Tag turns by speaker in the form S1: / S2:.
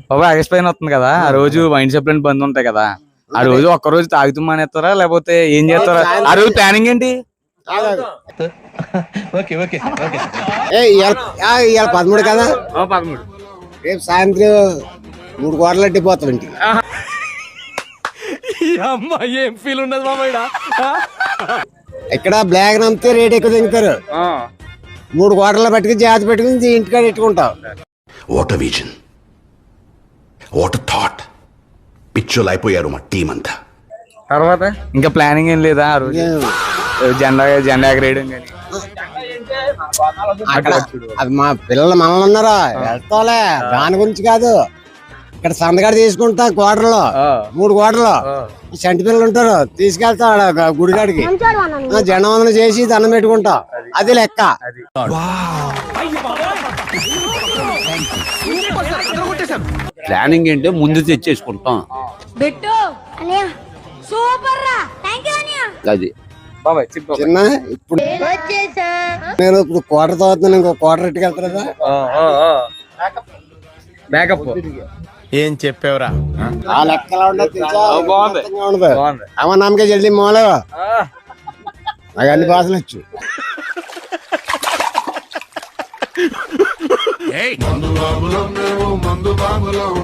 S1: బాబా August పైన వస్తుంది కదా, ఆ రోజు వైన్ షాప్ లని బంద్ ఉంటాయి కదా, ఆ రోజు ఒక్క రోజు తాగుతూ మానేస్తారా లేకపోతే ఏం చేస్తారా? ఆ రోజు ప్లానింగ్ ఏంటి?
S2: ఇవాళ 13 కదా,
S1: 13.
S2: రేపు సాయంత్రం 3 కోట్ల అట్టిపోతాం ఇంటికి.
S3: ఏం ఫీల్ ఉండదు మామయ్య.
S2: ఇక్కడ బ్లాక్ నమ్మితే రేట్ ఎక్కువ తింటారు. 3 కోట్ల పట్టుకుని జాతి పెట్టుకుని ఇంటికాడ పెట్టుకుంటాం.
S4: What vision, what thought. పిచ్చోలు అయిపోయారు మా టీం అంతా.
S1: తర్వాత ఇంకా ప్లానింగ్ ఏం లేదా? ఆ రోజు జెండా ఎగరేయడం కానీ
S2: అక్కడ అది మా పిల్లలు మనల్ని ఉన్నారా, వెళ్తాలే దాని గురించి కాదు. ఇక్కడ సందగాడు తీసుకుంటా కోటలో 3 కోటలు చంటి పిల్లలు ఉంటారు, తీసుకెళ్తా గుడిగాడికి జనవందన చేసి దండం పెట్టుకుంటాం. అది లెక్క.
S5: ప్లానింగ్ ఏంటో ముందు తెచ్చేసుకుంటాం. అది
S2: చిన్న ఇప్పుడు నేను ఇప్పుడు కోటర్ తాగుతున్నాను, ఇంకో కోటర్ ఎట్టుకెళ్తారా?
S1: బ్యాకప్
S3: ఏం చెప్పావురా?
S2: ఆ లెక్కలా ఉండదు. అమ్మ నమ్మకే జల్దీ మోలే నాకు అన్ని భాషలు వచ్చు.